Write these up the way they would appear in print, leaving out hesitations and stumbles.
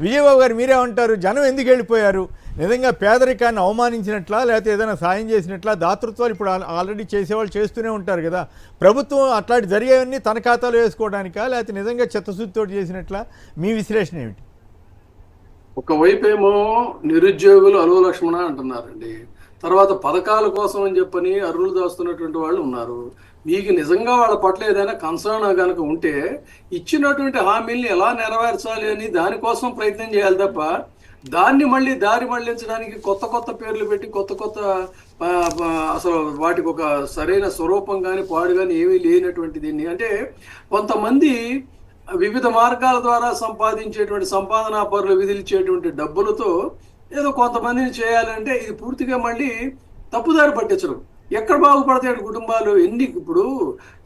విజయబాబు గారు మీరేమంటారు? జనం ఎందుకు వెళ్ళిపోయారు? నిజంగా పేదరికాన్ని అవమానించినట్లా, లేకపోతే ఏదైనా సాయం చేసినట్లా? దాతృత్వాలు ఇప్పుడు ఆల్రెడీ చేసేవాళ్ళు చేస్తూనే ఉంటారు కదా. ప్రభుత్వం అట్లాంటి జరిగేవన్నీ తన ఖాతాలో వేసుకోవడానికా, లేకపోతే నిజంగా చిత్తశుద్ధితో చేసినట్లా? మీ విశ్లేషణ ఏమిటి? ఒకవైపు ఏమో నిరుద్యోగులు అలువ లక్ష్మణ అంటున్నారండి, తర్వాత పథకాల కోసం అని చెప్పని అరువులు దాస్తున్నటువంటి వాళ్ళు ఉన్నారు. మీకు నిజంగా వాళ్ళ పట్ల ఏదైనా కన్సర్న్ కనుక ఉంటే ఇచ్చినటువంటి హామీల్ని ఎలా నెరవేర్చాలి అని దానికోసం ప్రయత్నం చేయాలి తప్ప దాన్ని మళ్ళీ దారి మళ్లించడానికి కొత్త కొత్త పేర్లు పెట్టి కొత్త కొత్త అసలు వాటికి ఒక సరైన స్వరూపం కానీ పాడు కానీ ఏమీ లేనటువంటి దీన్ని, అంటే కొంతమంది వివిధ మార్గాల ద్వారా సంపాదించేటువంటి సంపాదనా పరులు విధించేటువంటి డబ్బులతో ఏదో కొంతమందిని చేయాలంటే ఇది పూర్తిగా మళ్ళీ తప్పుదారి పట్టించడం. ఎక్కడ బాగుపడతాయి కుటుంబాలు? ఇప్పుడు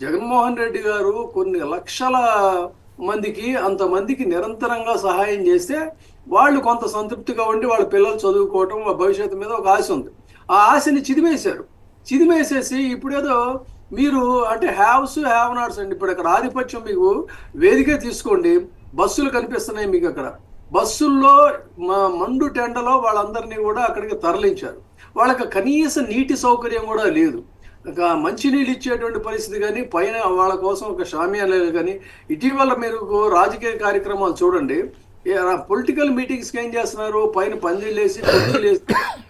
జగన్మోహన్ రెడ్డి గారు కొన్ని లక్షల మందికి అంతమందికి నిరంతరంగా సహాయం చేస్తే వాళ్ళు కొంత సంతృప్తిగా ఉండి వాళ్ళ పిల్లలు చదువుకోవటం భవిష్యత్తు మీద ఒక ఆశ ఉంది. ఆ ఆశని చిదిమేసేసి ఇప్పుడేదో మీరు అంటే హ్యావ్స్ హ్యావ్ నాట్స్ అండి. ఇప్పుడు అక్కడ ఆధిపత్యం మీకు వేదికే తీసుకోండి, బస్సులు కనిపిస్తున్నాయి మీకు. అక్కడ బస్సుల్లో మండు టెండలో వాళ్ళందరినీ కూడా అక్కడికి తరలించారు. వాళ్ళకి కనీస నీటి సౌకర్యం కూడా లేదు. మంచినీళ్ళు ఇచ్చేటువంటి పరిస్థితి కానీ పైన వాళ్ళ కోసం ఒక షామియానాలు కానీ. ఇటీవల మీరు రాజకీయ కార్యక్రమాలు చూడండి, పొలిటికల్ మీటింగ్స్కి ఏం చేస్తున్నారు, పైన పందిళ్ళు వేసి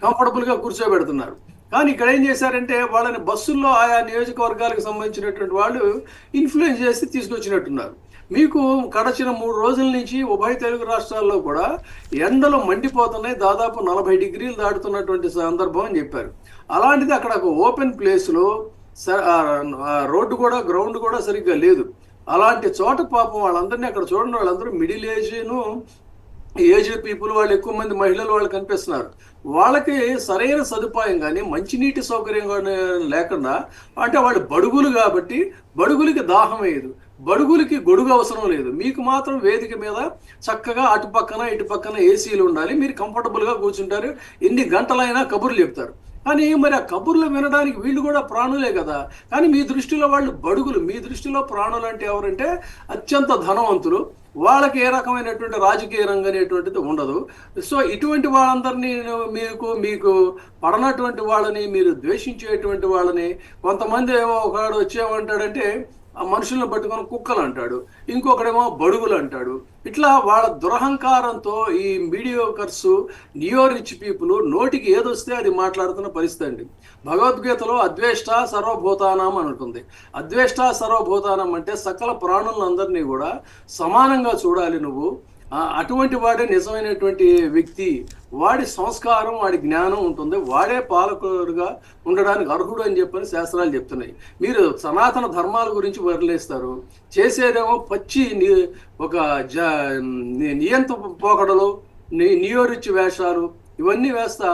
కంఫర్టబుల్గా కూర్చోబెడుతున్నారు. కానీ ఇక్కడ ఏం చేశారంటే వాళ్ళని బస్సుల్లో ఆయా నియోజకవర్గాలకు సంబంధించినటువంటి వాళ్ళు ఇన్ఫ్లుయెన్స్ చేసి తీసుకొచ్చినట్టున్నారు. మీకు గడచిన 3 రోజుల నుంచి ఉభయ తెలుగు రాష్ట్రాల్లో కూడా ఎండలు మండిపోతున్నాయి, దాదాపు 40 డిగ్రీలు దాటుతున్నటువంటి సందర్భం అని చెప్పారు. అలాంటిది అక్కడ ఒక ఓపెన్ ప్లేస్లో గ్రౌండ్ కూడా సరిగ్గా లేదు. అలాంటి చోట పాపం వాళ్ళందరినీ అక్కడ చూడండి, వాళ్ళందరూ మిడిల్ ఏజ్డ్ పీపుల్, వాళ్ళు ఎక్కువ మంది మహిళలు వాళ్ళు కనిపిస్తున్నారు. వాళ్ళకి సరైన సదుపాయం కానీ మంచినీటి సౌకర్యం కానీ లేకుండా, అంటే వాళ్ళు బడుగులు కాబట్టి బడుగులకి దాహం వేయదు, బడుగులకి గొడుగు అవసరం లేదు. మీకు మాత్రం వేదిక మీద చక్కగా అటుపక్కన ఇటుపక్కన ఏసీలు ఉండాలి, మీరు కంఫర్టబుల్గా కూర్చుంటారు, ఎన్ని గంటలైనా కబుర్లు చెప్తారు. కానీ మరి ఆ కబుర్లు వినడానికి వీళ్ళు కూడా ప్రాణులే కదా. కానీ మీ దృష్టిలో వాళ్ళు బడుగులు, మీ దృష్టిలో ప్రాణులు అంటే ఎవరంటే అత్యంత ధనవంతులు. వాళ్ళకి ఏ రకమైనటువంటి రాజకీయ రంగం అనేటువంటిది ఉండదు. సో ఇటువంటి వాళ్ళందరినీ మీకు పడనటువంటి వాళ్ళని, మీరు ద్వేషించేటువంటి వాళ్ళని, కొంతమంది ఏమో ఒకడు వచ్చేమంటాడంటే ఆ మనుషులను పట్టుకొని కుక్కలు అంటాడు, ఇంకొకడేమో బడుగులు అంటాడు. ఇట్లా వాళ్ళ దురహంకారంతో ఈ మీడియోకర్స్, నియో రిచ్ పీపుల్ నోటికి ఏదొస్తే అది మాట్లాడుతున్న పరిస్థితి అండి. భగవద్గీతలో అద్వేష్ట సర్వభూతానం అని ఉంటుంది. అద్వేష్ట సర్వభూతానం అంటే సకల ప్రాణులందరినీ కూడా సమానంగా చూడాలి నువ్వు. అటువంటి వాడే నిజమైనటువంటి వ్యక్తి. వాడి సంస్కారం, వాడి జ్ఞానం ఉంటుంది, వాడే పాలకుడుగా ఉండడానికి అర్హుడు అని చెప్పని శాస్త్రాలు చెప్తున్నాయి. మీరు సనాతన ధర్మాల గురించి వర్ణిస్తారు, చేసేదేమో పచ్చి ఒక నియంత పోకడలు, నియోరిచ్చి వేషాలు, ఇవన్నీ వేస్తా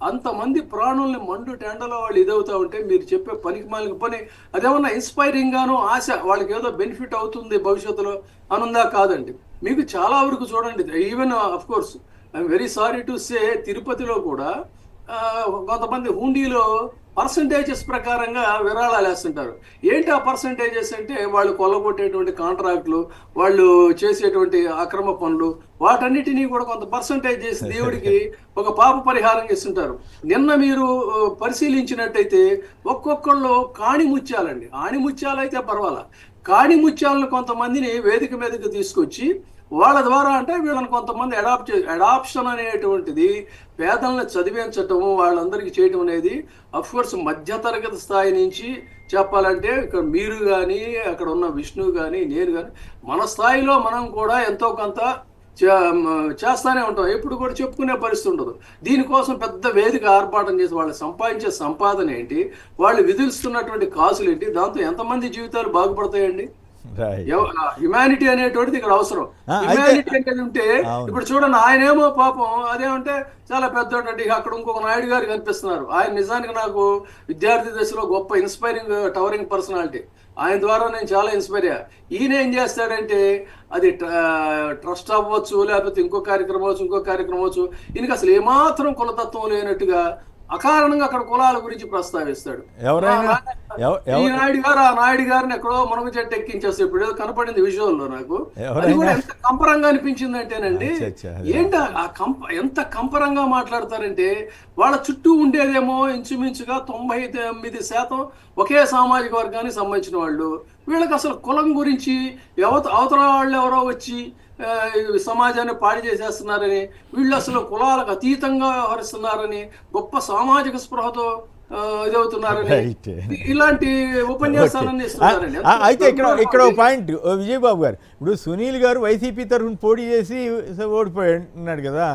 అంతమంది ప్రాణుల్ని మండు టెండలో వాళ్ళు ఇదవుతా ఉంటే మీరు చెప్పే పనికి మాలిన పని అదేమన్నా ఇన్స్పైరింగ్ గాను ఆశ వాళ్ళకి ఏదో బెనిఫిట్ అవుతుంది భవిష్యత్తులో అనుందా? కాదండి. మీకు చాలా వరకు చూడండి, even of course I'm very sorry to say, తిరుపతిలో కూడా కొంతమంది హుండీలో పర్సంటేజెస్ ప్రకారంగా విరాళాలు వేస్తుంటారు. ఏంటి ఆ పర్సంటేజెస్ అంటే వాళ్ళు కొల్లగొట్టేటువంటి కాంట్రాక్టులు, వాళ్ళు చేసేటువంటి అక్రమ పనులు, వాటన్నిటినీ కూడా కొంత పర్సంటేజ్ చేసి దేవుడికి ఒక పాప పరిహారం ఇస్తుంటారు. నిన్న మీరు పరిశీలించినట్టయితే ఒక్కొక్కళ్ళు కాణిముత్యాలండి, ఆణిముత్యాలు అయితే పర్వాలా, కాణిముత్యాలను కొంతమందిని వేదిక మీదకి తీసుకొచ్చి వాళ్ళ ద్వారా అంటే వీళ్ళని కొంతమంది అడాప్షన్ అనేటువంటిది పేదలను చదివించటము, వాళ్ళందరికీ చేయటం అనేది అఫ్కోర్స్ మధ్యతరగతి స్థాయి నుంచి చెప్పాలంటే ఇక్కడ మీరు కానీ అక్కడ ఉన్న విష్ణు కానీ నేను కానీ మన స్థాయిలో మనం కూడా ఎంతో కొంత చేస్తానే ఉంటాం, ఎప్పుడు కూడా చెప్పుకునే పరిస్థితి ఉండదు. దీనికోసం పెద్ద వేదిక ఏర్పాటు చేసి వాళ్ళు సంపాదించే సంపాదన ఏంటి, వాళ్ళు విధిస్తున్నటువంటి కాసులు ఏంటి, దాంతో ఎంతమంది జీవితాలు బాగుపడతాయండి? హ్యుమానిటీ అనేటువంటిది ఇక్కడ అవసరం. హ్యుమానిటీ అనేది ఉంటే ఇప్పుడు చూడండి, ఆయనేమో పాపం అదేమంటే చాలా పెద్దోడండి. అక్కడ ఇంకొక నాయుడు గారు కనిపిస్తున్నారు. ఆయన నిజానికి నాకు విద్యార్థి దశలో గొప్ప ఇన్స్పైరింగ్ టవరింగ్ పర్సనాలిటీ. ఆయన ద్వారా నేను చాలా ఇన్స్పైర్ అయ్యా. ఈయన ఏం చేస్తాడంటే అది ట్రస్ట్ అవ్వచ్చు, లేకపోతే ఇంకో కార్యక్రమం అవ్వచ్చు, ఈయనకి అసలు ఏమాత్రం కులతత్వం లేనట్టుగా అకారణంగా అక్కడ కులాల గురించి ప్రస్తావిస్తాడు. ఎవరైనా ఈ నాయుడు గారు ఆ నాయుడు గారిని ఎక్కడో మునగ చెట్టు ఎక్కించేస్తే ఇప్పుడు ఏదో కనపడింది విజువల్లో నాకు. అది కూడా ఎంత కంపరంగా అనిపించింది అంటేనండి, ఏంటి ఆ ఎంత కంపరంగా మాట్లాడతారంటే వాళ్ళ చుట్టూ ఉండేదేమో ఇంచుమించుగా 99% ఒకే సామాజిక వర్గానికి సంబంధించిన వాళ్ళు. వీళ్ళకి అసలు కులం గురించి అవతల వాళ్ళు ఎవరో వచ్చి సమాజాన్ని పాడి చేసేస్తున్నారని, వీళ్ళు అసలు కులాలకు అతీతంగా వ్యవహరిస్తున్నారని, గొప్ప సామాజిక స్పృహతో ఇదవుతున్నారని ఇలాంటి ఉపన్యాసాలన్నీ ఇస్తున్నారండి. అయితే ఇక్కడ పాయింట్ విజయబాబు గారు, ఇప్పుడు సునీల్ గారు వైసీపీ తరఫున పోటీ చేసి ఓడిపోయినాడు కదా,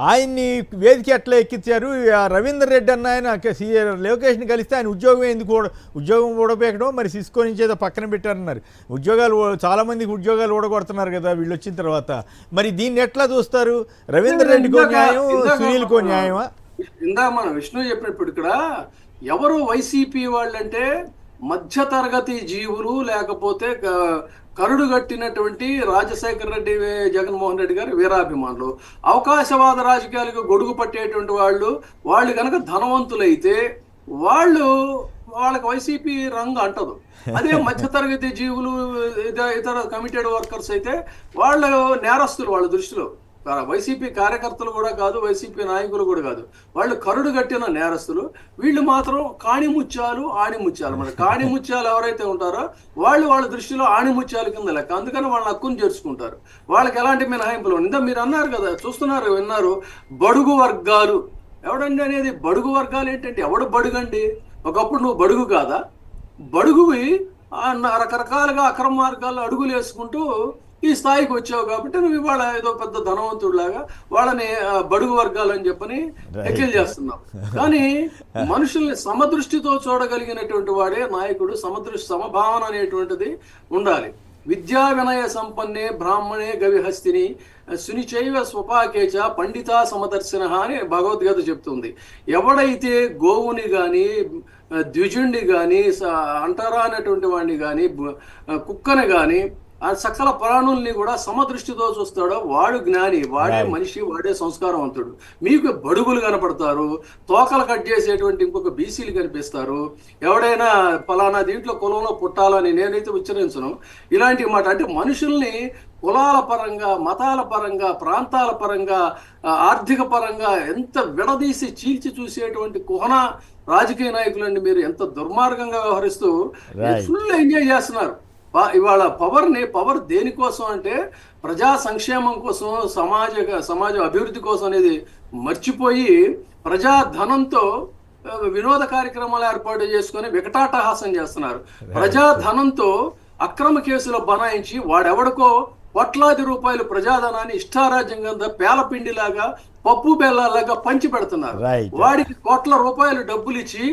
ఆయన్ని వేదిక ఎట్లా ఎక్కించారు? రవీందర్ రెడ్డి అన్న ఆయన లోకేష్ని కలిస్తే ఆయన ఉద్యోగం ఓడబెక్కడం, మరి సిస్కో నుంచి ఏదో పక్కన పెట్టారన్నారు. చాలామందికి ఉద్యోగాలు ఓడగొడుతున్నారు కదా వీళ్ళు వచ్చిన తర్వాత. మరి దీన్ని ఎట్లా చూస్తారు? రవీందర్ రెడ్డికో న్యాయం, సునీల్కో న్యాయమా? ఇందాక మన విష్ణు చెప్పినప్పుడు ఇక్కడ ఎవరు వైసీపీ వాళ్ళంటే మధ్యతరగతి జీవులు, లేకపోతే కరుడు కట్టినటువంటి రాజశేఖర రెడ్డి, జగన్మోహన్ రెడ్డి గారి వీరాభిమానులు, అవకాశవాద రాజకీయాలకు గొడుగు పట్టేటువంటి వాళ్ళు కనుక ధనవంతులైతే వాళ్ళకి వైసీపీ రంగు అంటదు. అదే మధ్యతరగతి జీవులు, ఇతర కమిటెడ్ వర్కర్స్ అయితే వాళ్ళు నేరస్తులు. వాళ్ళ దృష్టిలో వైసీపీ కార్యకర్తలు కూడా కాదు, వైసీపీ నాయకులు కూడా కాదు, వాళ్ళు కరుడు కట్టిన నేరస్తులు. వీళ్ళు మాత్రం కాణిముత్యాలు, ఆణిముత్యాలు. మన కాణిముత్యాలు ఎవరైతే ఉంటారో వాళ్ళ దృష్టిలో ఆణిముత్యాల కింద లెక్క. అందుకని వాళ్ళని హక్కును చేర్చుకుంటారు. వాళ్ళకి ఎలాంటి మినహాయింపులు ఇందా మీరు అన్నారు కదా, చూస్తున్నారు, విన్నారు, బడుగు వర్గాలు. ఎవడండి అనేది బడుగు వర్గాలు ఏంటంటే ఎవడు బడుగండి? ఒకప్పుడు నువ్వు బడుగు కాదా? బడుగువి రకరకాలుగా అక్రమ మార్గాల్లో అడుగులు వేసుకుంటూ ఈ స్థాయికి వచ్చావు కాబట్టి నువ్వు ఇవాళ ఏదో పెద్ద ధనవంతుడిలాగా వాళ్ళని బడుగు వర్గాలు అని చెప్పని ఎక్కిల్ చేస్తున్నావు. కానీ మనుషుల్ని సమదృష్టితో చూడగలిగినటువంటి వాడే నాయకుడు. సమభావన అనేటువంటిది ఉండాలి. విద్యా వినయ సంపన్నే బ్రాహ్మణే గవిహస్తిని సునిచైవ స్వపాకేచ పండితా సమదర్శన అని భగవద్గీత చెప్తుంది. ఎవడైతే గోవుని కానీ, ద్విజుణ్ణి కానీ, అంటారా అనేటువంటి వాడిని కానీ, కుక్కని కానీ, ఆ సకల ప్రాణుల్ని కూడా సమదృష్టితో చూస్తాడో వాడు జ్ఞాని, వాడే మనిషి, వాడే సంస్కారవంతుడు. మీకు బడుగులు కనపడతారు, తోకలు కట్ చేసేటువంటి ఇంకొక బీసీలు కనిపిస్తారు. ఎవడైనా ఫలానా దీంట్లో కులంలో పుట్టాలని నేనైతే ఉచ్చరించను ఇలాంటి మాట. అంటే మనుషుల్ని కులాల పరంగా, మతాల పరంగా, ప్రాంతాల పరంగా, ఆర్థిక పరంగా ఎంత విడదీసి చీల్చి చూసేటువంటి కుహన రాజకీయ నాయకులండి మీరు. ఎంత దుర్మార్గంగా వ్యవహరిస్తూ ఫుల్ ఎంజాయ్ చేస్తున్నారు. ఇవాళ పవర్ దేనికోసం అంటే ప్రజా సంక్షేమం కోసం, సమాజ అభివృద్ధి కోసం అనేది మర్చిపోయి ప్రజాధనంతో వినోద కార్యక్రమాలు ఏర్పాటు చేసుకొని వికటాటహాసం చేస్తున్నారు. ప్రజాధనంతో అక్రమ కేసులు బనాయించి వాడెవడికో కోట్లాది రూపాయలు ప్రజాధనాన్ని ఇష్టారాజ్యంగా పేలపిండిలాగా, పప్పు బెల్లాలాగా పంచి పెడుతున్నారు. వాడికి కోట్ల రూపాయలు డబ్బులు ఇచ్చి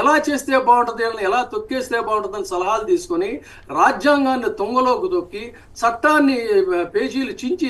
ఎలా చేస్తే బాగుంటుంది, ఎలా తొక్కేస్తే బాగుంటుందని సలహాలు తీసుకొని రాజ్యాంగాన్ని తొంగలోకి తొక్కి చట్టాన్ని పేజీలు చించి